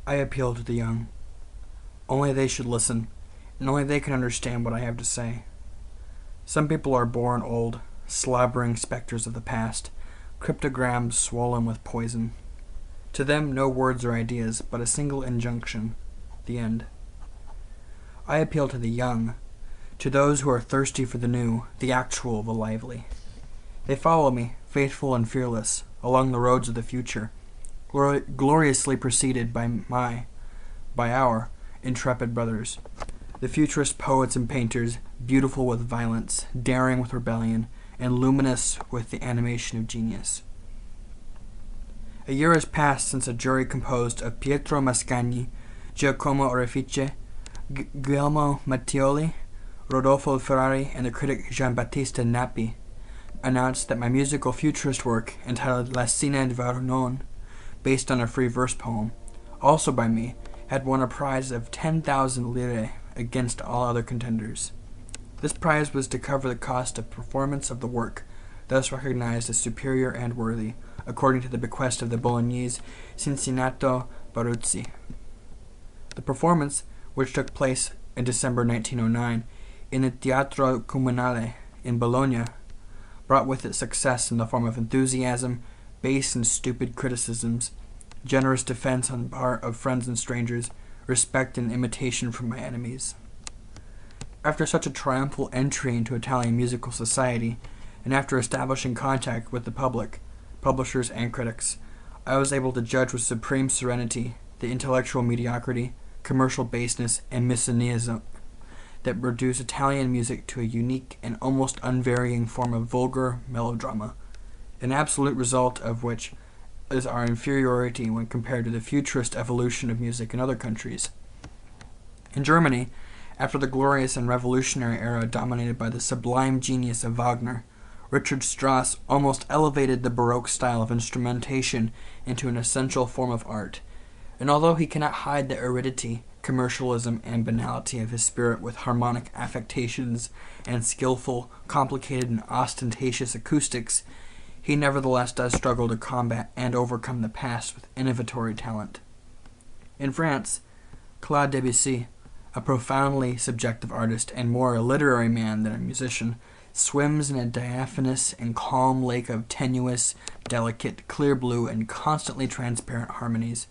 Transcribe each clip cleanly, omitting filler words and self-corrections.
I appeal to the young. Only they should listen, and only they can understand what I have to say. Some people are born old, slobbering specters of the past, cryptograms swollen with poison. To them no words or ideas, but a single injunction, the end. I appeal to the young, to those who are thirsty for the new, the actual, the lively. They follow me, faithful and fearless, along the roads of the future, gloriously preceded by our intrepid brothers, the futurist poets and painters, beautiful with violence, daring with rebellion, and luminous with the animation of genius. A year has passed since a jury composed of Pietro Mascagni, Giacomo Orefice, Guglielmo Mattioli, Rodolfo Ferrari, and the critic Giambattista Nappi announced that my musical futurist work, entitled La Cena di Vernon, based on a free verse poem, also by me, had won a prize of 10,000 lire against all other contenders. This prize was to cover the cost of performance of the work, thus recognized as superior and worthy, according to the bequest of the Bolognese Cincinnato Baruzzi. The performance, which took place in December 1909 in the Teatro Comunale in Bologna, brought with it success in the form of enthusiasm, base and stupid criticisms, generous defense on the part of friends and strangers, respect and imitation from my enemies. After such a triumphal entry into Italian musical society, and after establishing contact with the public, publishers, and critics, I was able to judge with supreme serenity the intellectual mediocrity, commercial baseness, and misoneism that reduce Italian music to a unique and almost unvarying form of vulgar melodrama, an absolute result of which is our inferiority when compared to the futurist evolution of music in other countries. In Germany, after the glorious and revolutionary era dominated by the sublime genius of Wagner, Richard Strauss almost elevated the Baroque style of instrumentation into an essential form of art, and although he cannot hide the aridity, commercialism, and banality of his spirit with harmonic affectations and skillful, complicated, and ostentatious acoustics, he nevertheless does struggle to combat and overcome the past with innovatory talent. In France, Claude Debussy, a profoundly subjective artist and more a literary man than a musician, swims in a diaphanous and calm lake of tenuous, delicate, clear blue, and constantly transparent harmonies.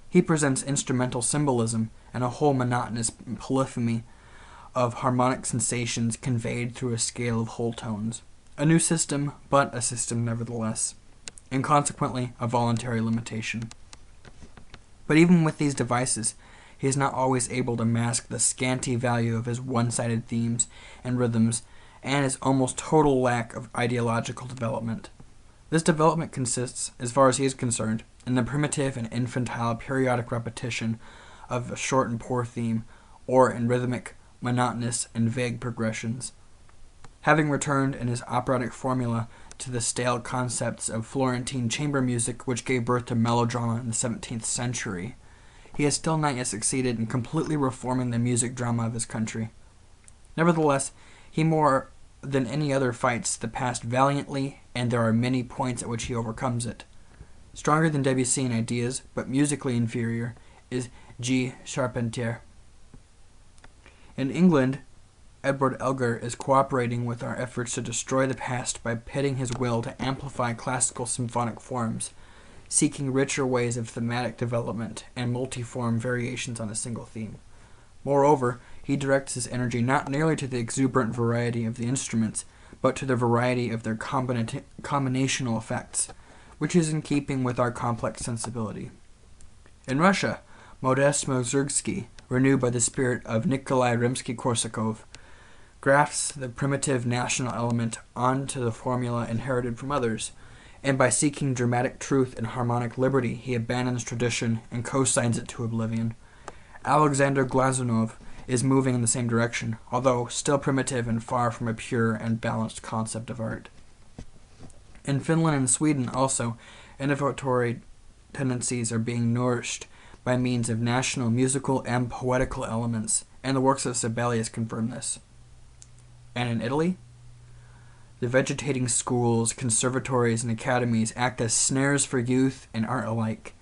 He presents instrumental symbolism and a whole monotonous polyphony of harmonic sensations conveyed through a scale of whole tones. A new system, but a system nevertheless, and consequently a voluntary limitation. But even with these devices, he is not always able to mask the scanty value of his one-sided themes and rhythms and his almost total lack of ideological development. This development consists, as far as he is concerned, in the primitive and infantile periodic repetition of a short and poor theme, or in rhythmic, monotonous, and vague progressions. Having returned in his operatic formula to the stale concepts of Florentine chamber music which gave birth to melodrama in the 17th century, he has still not yet succeeded in completely reforming the music drama of his country. Nevertheless, he more than any other fights the past valiantly, and there are many points at which he overcomes it. Stronger than Debussy in ideas, but musically inferior, is G. Charpentier. In England, Edward Elgar is cooperating with our efforts to destroy the past by pitting his will to amplify classical symphonic forms, seeking richer ways of thematic development and multiform variations on a single theme. Moreover, he directs his energy not merely to the exuberant variety of the instruments, but to the variety of their combinational effects, which is in keeping with our complex sensibility. In Russia, Modest Mussorgsky, renewed by the spirit of Nikolai Rimsky-Korsakov, grafts the primitive national element onto the formula inherited from others, and by seeking dramatic truth and harmonic liberty, he abandons tradition and co-signs it to oblivion. Alexander Glazunov is moving in the same direction, although still primitive and far from a pure and balanced concept of art. In Finland and Sweden also, innovatory tendencies are being nourished by means of national musical and poetical elements, and the works of Sibelius confirm this. And in Italy, the vegetating schools, conservatories, and academies act as snares for youth and art alike,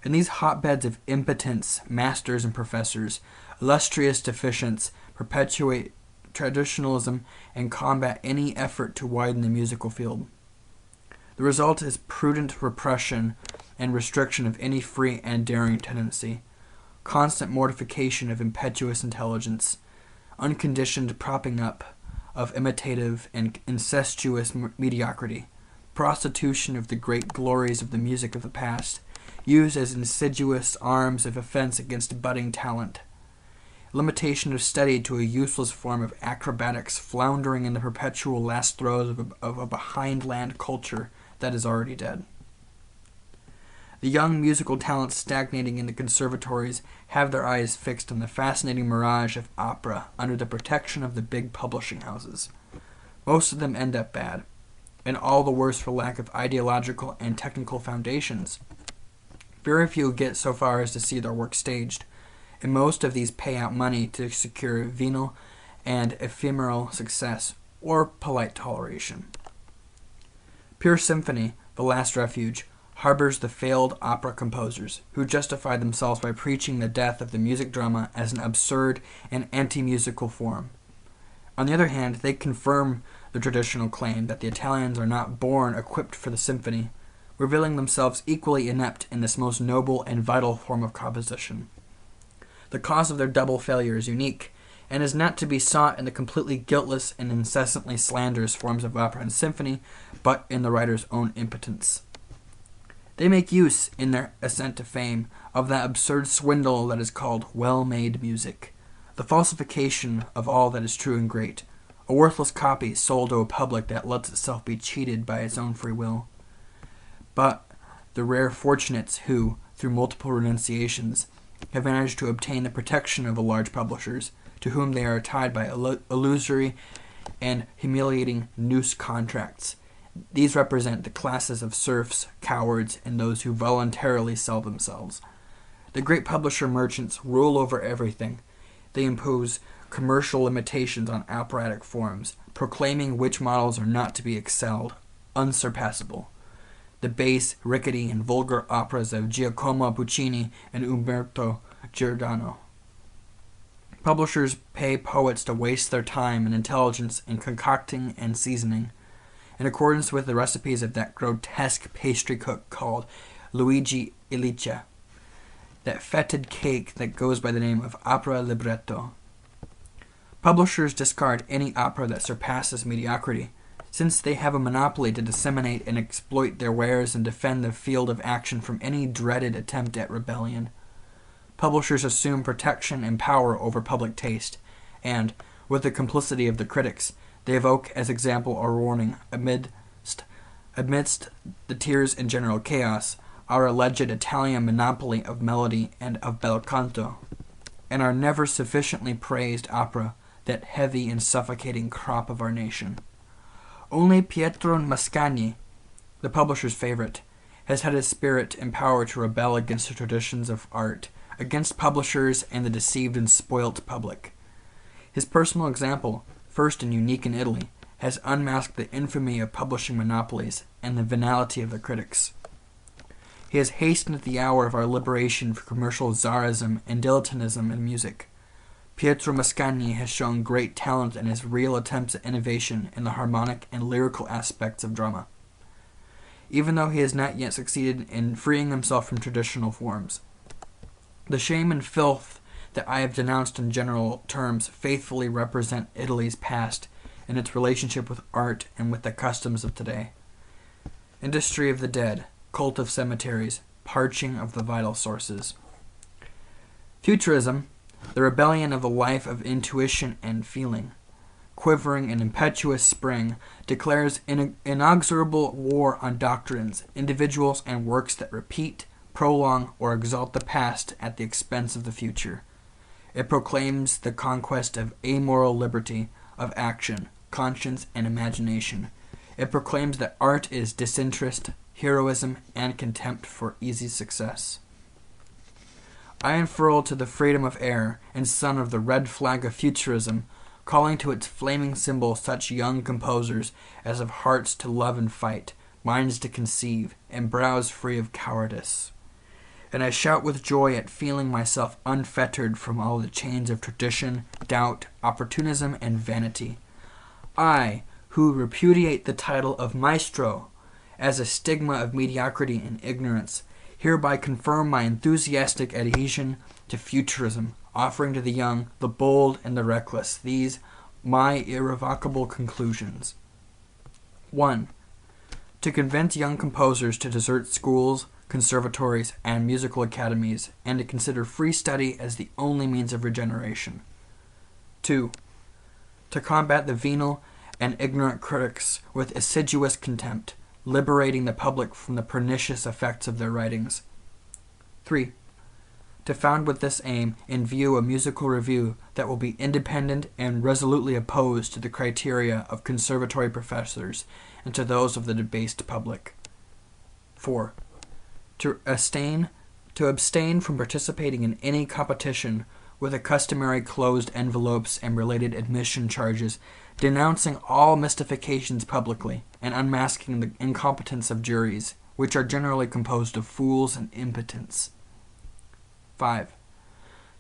In these hotbeds of impotence, masters and professors, illustrious deficients, perpetuate traditionalism and combat any effort to widen the musical field. The result is prudent repression and restriction of any free and daring tendency, constant mortification of impetuous intelligence, unconditioned propping up of imitative and incestuous mediocrity, prostitution of the great glories of the music of the past, used as insidious arms of offense against budding talent, limitation of study to a useless form of acrobatics floundering in the perpetual last throes of a behindland culture that is already dead. The young musical talents stagnating in the conservatories have their eyes fixed on the fascinating mirage of opera under the protection of the big publishing houses. Most of them end up bad, and all the worse for lack of ideological and technical foundations. Very few get so far as to see their work staged, and most of these pay out money to secure venal and ephemeral success or polite toleration. Pure symphony, the last refuge, harbors the failed opera composers who justify themselves by preaching the death of the music drama as an absurd and anti-musical form. On the other hand, they confirm the traditional claim that the Italians are not born equipped for the symphony, revealing themselves equally inept in this most noble and vital form of composition. The cause of their double failure is unique, and is not to be sought in the completely guiltless and incessantly slanderous forms of opera and symphony, but in the writer's own impotence. They make use, in their ascent to fame, of that absurd swindle that is called well-made music, the falsification of all that is true and great, a worthless copy sold to a public that lets itself be cheated by its own free will. But the rare fortunates who, through multiple renunciations, have managed to obtain the protection of the large publishers, to whom they are tied by illusory and humiliating noose contracts. These represent the classes of serfs, cowards, and those who voluntarily sell themselves. The great publisher merchants rule over everything. They impose commercial limitations on operatic forms, proclaiming which models are not to be excelled, unsurpassable. The base, rickety, and vulgar operas of Giacomo Puccini and Umberto Giordano. Publishers pay poets to waste their time and intelligence in concocting and seasoning, in accordance with the recipes of that grotesque pastry cook called Luigi Ilicia, that fetid cake that goes by the name of opera libretto. Publishers discard any opera that surpasses mediocrity, since they have a monopoly to disseminate and exploit their wares and defend the field of action from any dreaded attempt at rebellion. Publishers assume protection and power over public taste, and, with the complicity of the critics, they evoke as example or warning, amidst the tears and general chaos, our alleged Italian monopoly of melody and of bel canto, and our never sufficiently praised opera, that heavy and suffocating crop of our nation. Only Pietro Mascagni, the publisher's favorite, has had his spirit and power to rebel against the traditions of art, against publishers and the deceived and spoilt public. His personal example, first and unique in Italy, has unmasked the infamy of publishing monopolies and the venality of the critics. He has hastened the hour of our liberation from commercial czarism and dilettantism in music. Pietro Mascagni has shown great talent in his real attempts at innovation in the harmonic and lyrical aspects of drama, even though he has not yet succeeded in freeing himself from traditional forms. The shame and filth that I have denounced in general terms faithfully represent Italy's past in its relationship with art and with the customs of today. Industry of the dead, cult of cemeteries, parching of the vital sources. Futurism, the rebellion of a life of intuition and feeling, quivering in impetuous spring, declares inexorable war on doctrines, individuals, and works that repeat, prolong, or exalt the past at the expense of the future. It proclaims the conquest of amoral liberty, of action, conscience, and imagination. It proclaims that art is disinterest, heroism, and contempt for easy success. I unfurl to the freedom of air, and son of the red flag of futurism, calling to its flaming symbol such young composers as have hearts to love and fight, minds to conceive, and brows free of cowardice. and I shout with joy at feeling myself unfettered from all the chains of tradition, doubt, opportunism, and vanity. I, who repudiate the title of maestro as a stigma of mediocrity and ignorance, hereby confirm my enthusiastic adhesion to futurism, offering to the young, the bold, and the reckless these my irrevocable conclusions. 1. To convince young composers to desert schools, conservatories, and musical academies, and to consider free study as the only means of regeneration. 2. To combat the venal and ignorant critics with assiduous contempt, liberating the public from the pernicious effects of their writings. 3. To found with this aim in view a musical review that will be independent and resolutely opposed to the criteria of conservatory professors and to those of the debased public. 4. To abstain from participating in any competition with the customary closed envelopes and related admission charges, denouncing all mystifications publicly and unmasking the incompetence of juries, which are generally composed of fools and impotents. 5.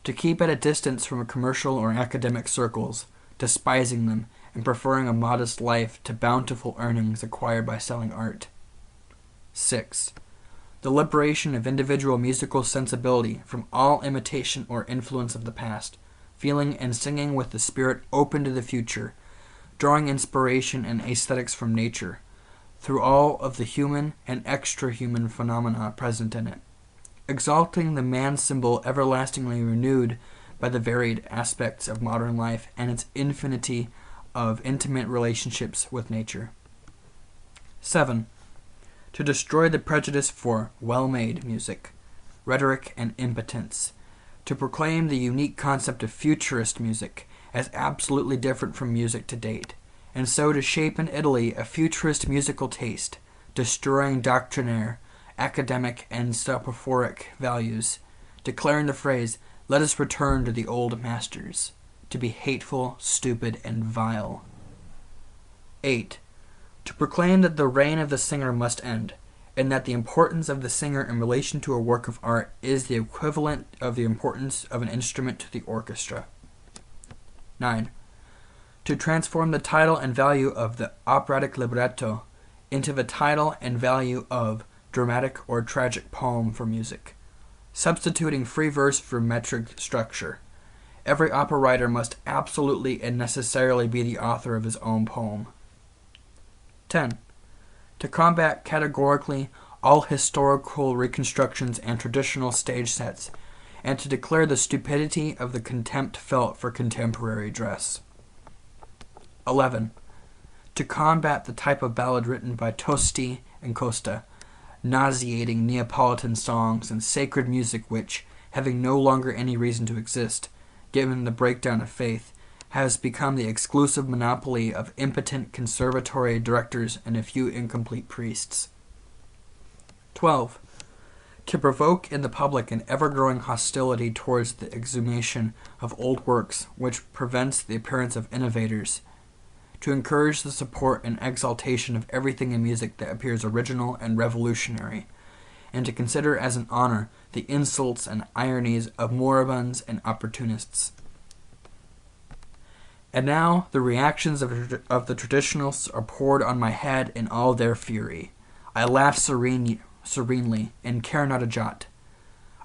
To keep at a distance from commercial or academic circles, despising them and preferring a modest life to bountiful earnings acquired by selling art. 6. The liberation of individual musical sensibility from all imitation or influence of the past, feeling and singing with the spirit open to the future, drawing inspiration and aesthetics from nature, through all of the human and extra-human phenomena present in it, exalting the man-symbol everlastingly renewed by the varied aspects of modern life and its infinity of intimate relationships with nature. 7. To destroy the prejudice for well-made music, rhetoric, and impotence, to proclaim the unique concept of futurist music as absolutely different from music to date, and so to shape in Italy a futurist musical taste, destroying doctrinaire, academic, and soporific values, declaring the phrase, "Let us return to the old masters," to be hateful, stupid, and vile. 8. To proclaim that the reign of the singer must end, and that the importance of the singer in relation to a work of art is the equivalent of the importance of an instrument to the orchestra. 9. To transform the title and value of the operatic libretto into the title and value of dramatic or tragic poem for music, substituting free verse for metric structure. Every opera writer must absolutely and necessarily be the author of his own poem. 10. To combat categorically all historical reconstructions and traditional stage sets, and to declare the stupidity of the contempt felt for contemporary dress. 11. To combat the type of ballad written by Tosti and Costa, nauseating Neapolitan songs and sacred music which, having no longer any reason to exist, given the breakdown of faith, has become the exclusive monopoly of impotent conservatory directors and a few incomplete priests. 12. To provoke in the public an ever-growing hostility towards the exhumation of old works which prevents the appearance of innovators, to encourage the support and exaltation of everything in music that appears original and revolutionary, and to consider as an honor the insults and ironies of moribunds and opportunists. And now the reactions of the traditionalists are poured on my head in all their fury. I laugh serenely and care not a jot.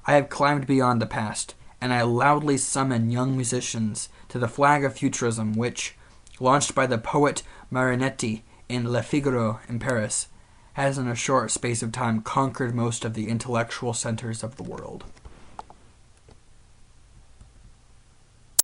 I have climbed beyond the past, and I loudly summon young musicians to the flag of futurism which, launched by the poet Marinetti in Le Figaro in Paris, has in a short space of time conquered most of the intellectual centers of the world.